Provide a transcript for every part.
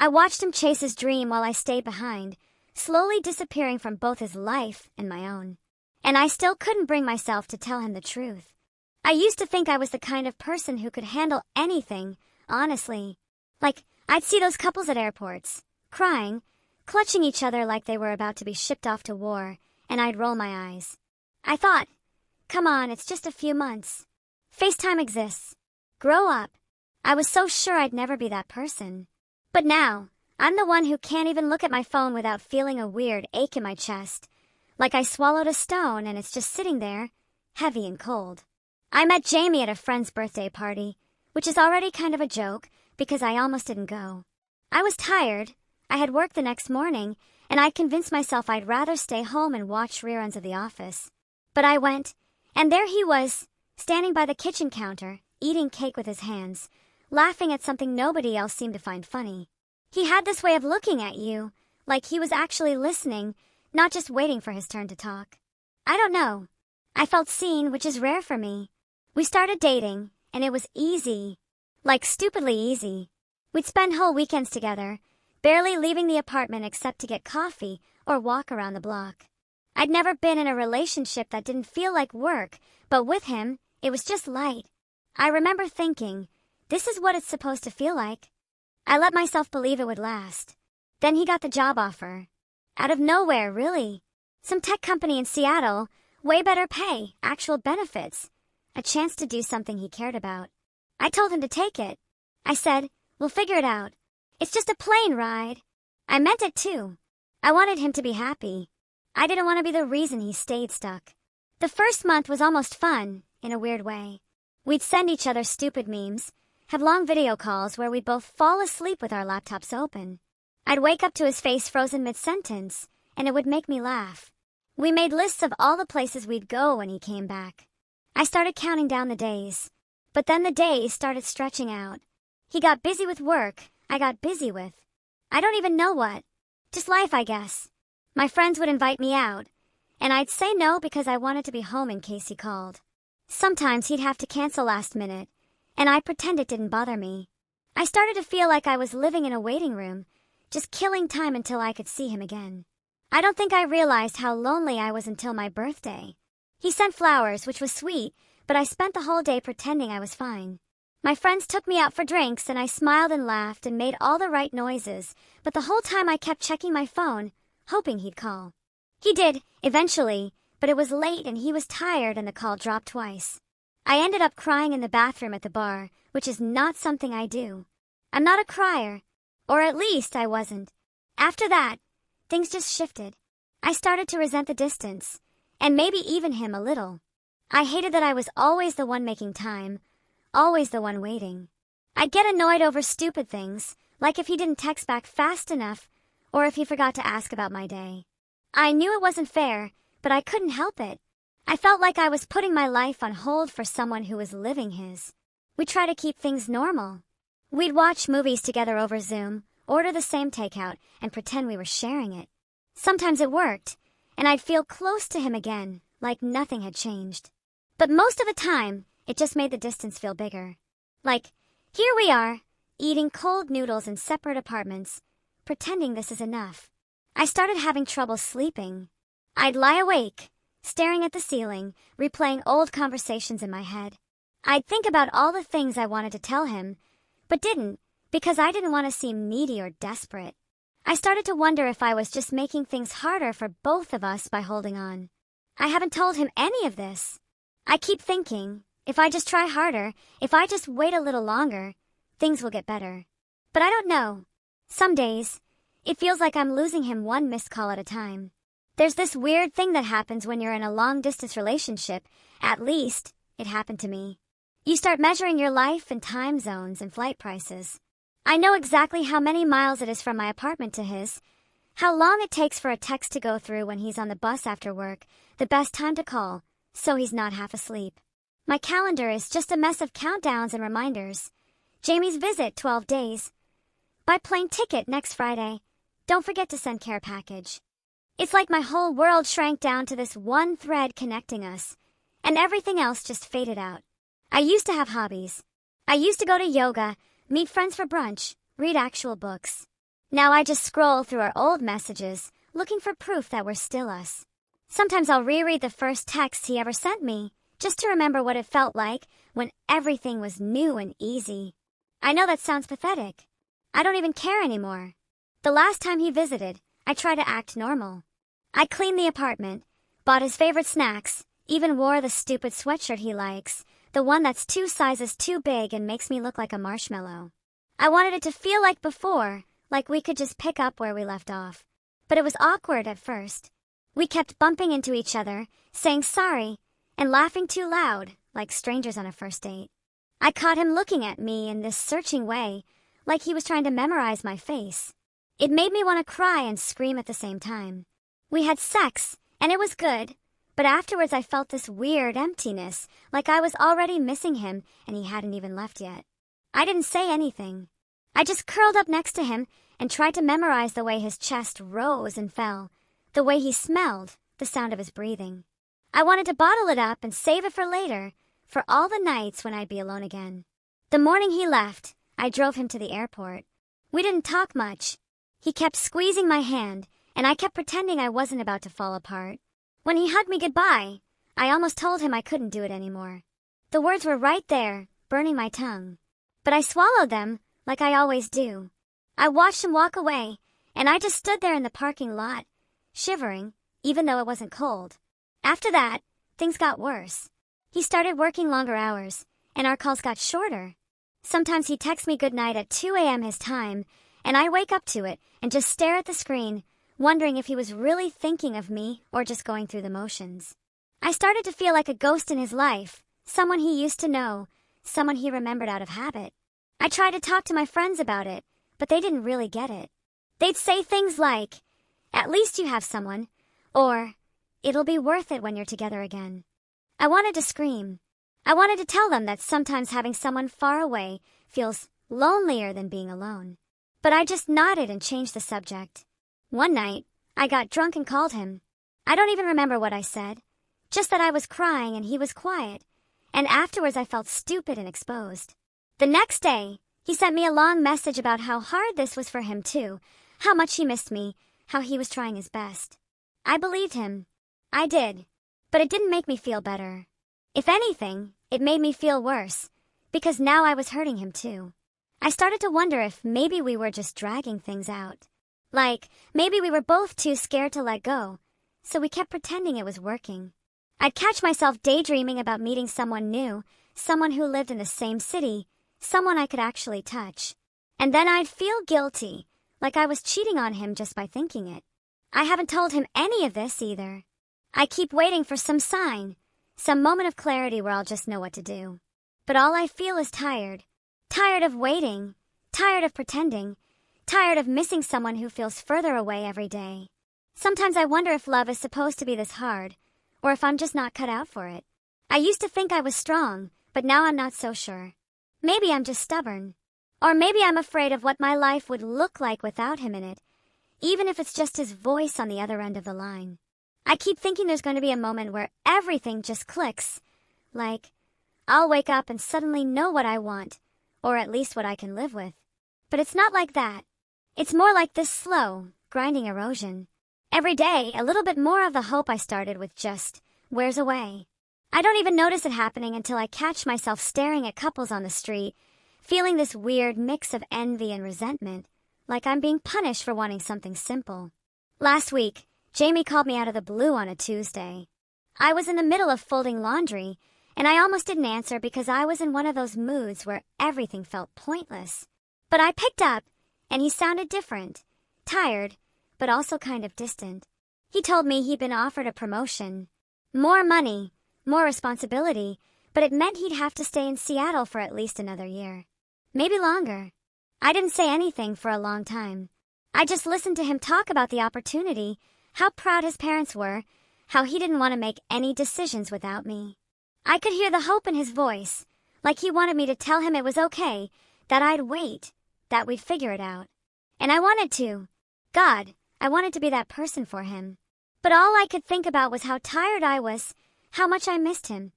I watched him chase his dream while I stayed behind, slowly disappearing from both his life and my own. And I still couldn't bring myself to tell him the truth. I used to think I was the kind of person who could handle anything, honestly. Like, I'd see those couples at airports, crying, clutching each other like they were about to be shipped off to war, and I'd roll my eyes. I thought, come on, it's just a few months. FaceTime exists. Grow up. I was so sure I'd never be that person. But now, I'm the one who can't even look at my phone without feeling a weird ache in my chest, like I swallowed a stone and it's just sitting there, heavy and cold. I met Jamie at a friend's birthday party, which is already kind of a joke because I almost didn't go. I was tired, I had work the next morning, and I'd convinced myself I'd rather stay home and watch reruns of The Office. But I went, and there he was, standing by the kitchen counter, eating cake with his hands, laughing at something nobody else seemed to find funny. He had this way of looking at you, like he was actually listening, not just waiting for his turn to talk. I don't know. I felt seen, which is rare for me. We started dating, and it was easy. Like stupidly easy. We'd spend whole weekends together, barely leaving the apartment except to get coffee or walk around the block. I'd never been in a relationship that didn't feel like work, but with him, it was just light. I remember thinking, this is what it's supposed to feel like. I let myself believe it would last. Then he got the job offer. Out of nowhere, really. Some tech company in Seattle, way better pay, actual benefits. A chance to do something he cared about. I told him to take it. I said, we'll figure it out. It's just a plane ride. I meant it too. I wanted him to be happy. I didn't want to be the reason he stayed stuck. The first month was almost fun, in a weird way. We'd send each other stupid memes, have long video calls where we'd both fall asleep with our laptops open. I'd wake up to his face frozen mid-sentence, and it would make me laugh. We made lists of all the places we'd go when he came back. I started counting down the days. But then the days started stretching out. He got busy with work, I got busy with. I don't even know what. Just life, I guess. My friends would invite me out, and I'd say no because I wanted to be home in case he called. Sometimes he'd have to cancel last minute, and I'd pretend it didn't bother me. I started to feel like I was living in a waiting room, just killing time until I could see him again. I don't think I realized how lonely I was until my birthday. He sent flowers, which was sweet, but I spent the whole day pretending I was fine. My friends took me out for drinks and I smiled and laughed and made all the right noises, but the whole time I kept checking my phone, hoping he'd call. He did, eventually, but it was late and he was tired and the call dropped twice. I ended up crying in the bathroom at the bar, which is not something I do. I'm not a crier, or at least I wasn't. After that, things just shifted. I started to resent the distance, and maybe even him a little. I hated that I was always the one making time, always the one waiting. I'd get annoyed over stupid things, like if he didn't text back fast enough, or if he forgot to ask about my day. I knew it wasn't fair, but I couldn't help it. I felt like I was putting my life on hold for someone who was living his. We try to keep things normal. We'd watch movies together over Zoom, order the same takeout, and pretend we were sharing it. Sometimes it worked, and I'd feel close to him again, like nothing had changed. But most of the time, it just made the distance feel bigger. Like, here we are, eating cold noodles in separate apartments, pretending this is enough. I started having trouble sleeping. I'd lie awake, staring at the ceiling, replaying old conversations in my head. I'd think about all the things I wanted to tell him, but didn't, because I didn't want to seem needy or desperate. I started to wonder if I was just making things harder for both of us by holding on. I haven't told him any of this. I keep thinking, if I just try harder, if I just wait a little longer, things will get better. But I don't know. Some days, it feels like I'm losing him one missed call at a time. There's this weird thing that happens when you're in a long-distance relationship. At least, it happened to me. You start measuring your life in time zones and flight prices. I know exactly how many miles it is from my apartment to his, how long it takes for a text to go through when he's on the bus after work, the best time to call, so he's not half asleep. My calendar is just a mess of countdowns and reminders. Jamie's visit, 12 days. Buy plane ticket next Friday. Don't forget to send care package. It's like my whole world shrank down to this one thread connecting us, and everything else just faded out. I used to have hobbies. I used to go to yoga, meet friends for brunch, read actual books. Now I just scroll through our old messages, looking for proof that we're still us. Sometimes I'll reread the first text he ever sent me, just to remember what it felt like when everything was new and easy. I know that sounds pathetic. I don't even care anymore. The last time he visited, I tried to act normal. I cleaned the apartment, bought his favorite snacks, even wore the stupid sweatshirt he likes, the one that's 2 sizes too big and makes me look like a marshmallow. I wanted it to feel like before, like we could just pick up where we left off. But it was awkward at first. We kept bumping into each other, saying sorry, and laughing too loud, like strangers on a first date. I caught him looking at me in this searching way, like he was trying to memorize my face. It made me want to cry and scream at the same time. We had sex, and it was good, but afterwards I felt this weird emptiness, like I was already missing him and he hadn't even left yet. I didn't say anything. I just curled up next to him and tried to memorize the way his chest rose and fell, the way he smelled, the sound of his breathing. I wanted to bottle it up and save it for later, for all the nights when I'd be alone again. The morning he left, I drove him to the airport. We didn't talk much. He kept squeezing my hand, and I kept pretending I wasn't about to fall apart. When he hugged me goodbye, I almost told him I couldn't do it anymore. The words were right there, burning my tongue. But I swallowed them, like I always do. I watched him walk away, and I just stood there in the parking lot, shivering, even though it wasn't cold. After that, things got worse. He started working longer hours, and our calls got shorter. Sometimes he'd text me goodnight at 2 a.m. his time, and I wake up to it and just stare at the screen, wondering if he was really thinking of me or just going through the motions. I started to feel like a ghost in his life, someone he used to know, someone he remembered out of habit. I tried to talk to my friends about it, but they didn't really get it. They'd say things like, "At least you have someone," or, "It'll be worth it when you're together again." I wanted to scream. I wanted to tell them that sometimes having someone far away feels lonelier than being alone. But I just nodded and changed the subject. One night, I got drunk and called him. I don't even remember what I said, just that I was crying and he was quiet, and afterwards I felt stupid and exposed. The next day, he sent me a long message about how hard this was for him too, how much he missed me, how he was trying his best. I believed him. I did. But it didn't make me feel better. If anything, it made me feel worse, because now I was hurting him too. I started to wonder if maybe we were just dragging things out. Like, maybe we were both too scared to let go, so we kept pretending it was working. I'd catch myself daydreaming about meeting someone new, someone who lived in the same city, someone I could actually touch. And then I'd feel guilty, like I was cheating on him just by thinking it. I haven't told him any of this either. I keep waiting for some sign, some moment of clarity where I'll just know what to do. But all I feel is tired. Tired of waiting. Tired of pretending. Tired of missing someone who feels further away every day. Sometimes I wonder if love is supposed to be this hard, or if I'm just not cut out for it. I used to think I was strong, but now I'm not so sure. Maybe I'm just stubborn. Or maybe I'm afraid of what my life would look like without him in it, even if it's just his voice on the other end of the line. I keep thinking there's going to be a moment where everything just clicks. Like, I'll wake up and suddenly know what I want, or at least what I can live with. But it's not like that. It's more like this slow, grinding erosion. Every day, a little bit more of the hope I started with just wears away. I don't even notice it happening until I catch myself staring at couples on the street, feeling this weird mix of envy and resentment, like I'm being punished for wanting something simple. Last week, Jamie called me out of the blue on a Tuesday. I was in the middle of folding laundry, and I almost didn't answer because I was in one of those moods where everything felt pointless. But I picked up, and he sounded different, tired, but also kind of distant. He told me he'd been offered a promotion, more money, more responsibility, but it meant he'd have to stay in Seattle for at least another year. Maybe longer. I didn't say anything for a long time. I just listened to him talk about the opportunity, how proud his parents were, how he didn't want to make any decisions without me. I could hear the hope in his voice, like he wanted me to tell him it was okay, that I'd wait, that we'd figure it out. And I wanted to. God, I wanted to be that person for him. But all I could think about was how tired I was, how much I missed him,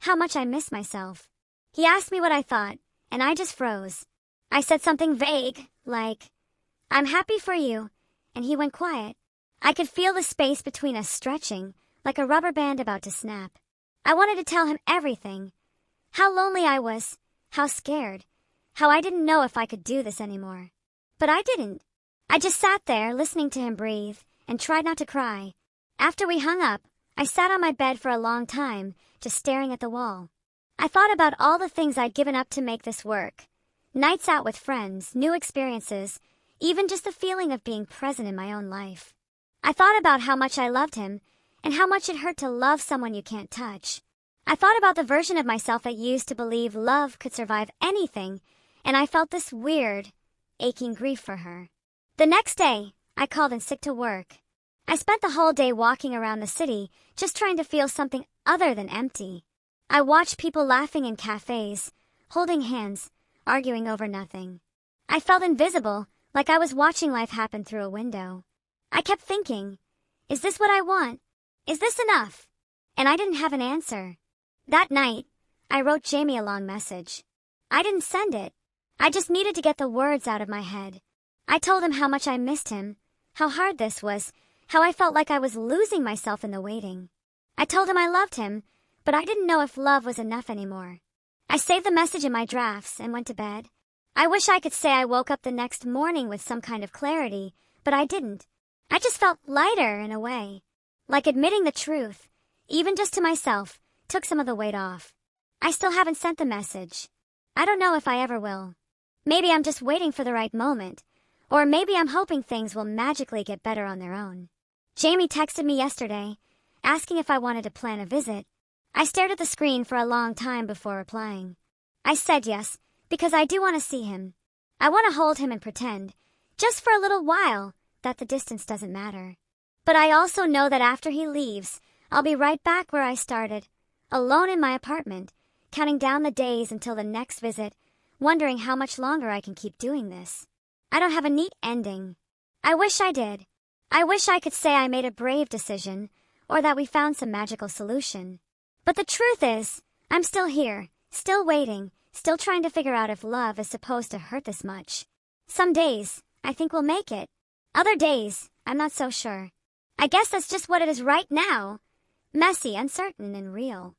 how much I missed myself. He asked me what I thought, and I just froze. I said something vague, like, "I'm happy for you," and he went quiet. I could feel the space between us stretching, like a rubber band about to snap. I wanted to tell him everything. How lonely I was, how scared, how I didn't know if I could do this anymore. But I didn't. I just sat there listening to him breathe and tried not to cry. After we hung up, I sat on my bed for a long time, just staring at the wall. I thought about all the things I'd given up to make this work. Nights out with friends, new experiences, even just the feeling of being present in my own life. I thought about how much I loved him and how much it hurt to love someone you can't touch. I thought about the version of myself that used to believe love could survive anything, and I felt this weird, aching grief for her. The next day, I called in sick to work. I spent the whole day walking around the city, just trying to feel something other than empty. I watched people laughing in cafes, holding hands, arguing over nothing. I felt invisible, like I was watching life happen through a window. I kept thinking, is this what I want? Is this enough? And I didn't have an answer. That night, I wrote Jamie a long message. I didn't send it. I just needed to get the words out of my head. I told him how much I missed him, how hard this was, how I felt like I was losing myself in the waiting. I told him I loved him, but I didn't know if love was enough anymore. I saved the message in my drafts and went to bed. I wish I could say I woke up the next morning with some kind of clarity, but I didn't. I just felt lighter in a way. Like admitting the truth, even just to myself, took some of the weight off. I still haven't sent the message. I don't know if I ever will. Maybe I'm just waiting for the right moment, or maybe I'm hoping things will magically get better on their own. Jamie texted me yesterday, asking if I wanted to plan a visit. I stared at the screen for a long time before replying. I said yes, because I do want to see him. I want to hold him and pretend, just for a little while, that the distance doesn't matter. But I also know that after he leaves, I'll be right back where I started, alone in my apartment, counting down the days until the next visit, wondering how much longer I can keep doing this. I don't have a neat ending. I wish I did. I wish I could say I made a brave decision, or that we found some magical solution. But the truth is, I'm still here, still waiting, still trying to figure out if love is supposed to hurt this much. Some days, I think we'll make it. Other days, I'm not so sure. I guess that's just what it is right now. Messy, uncertain, and real.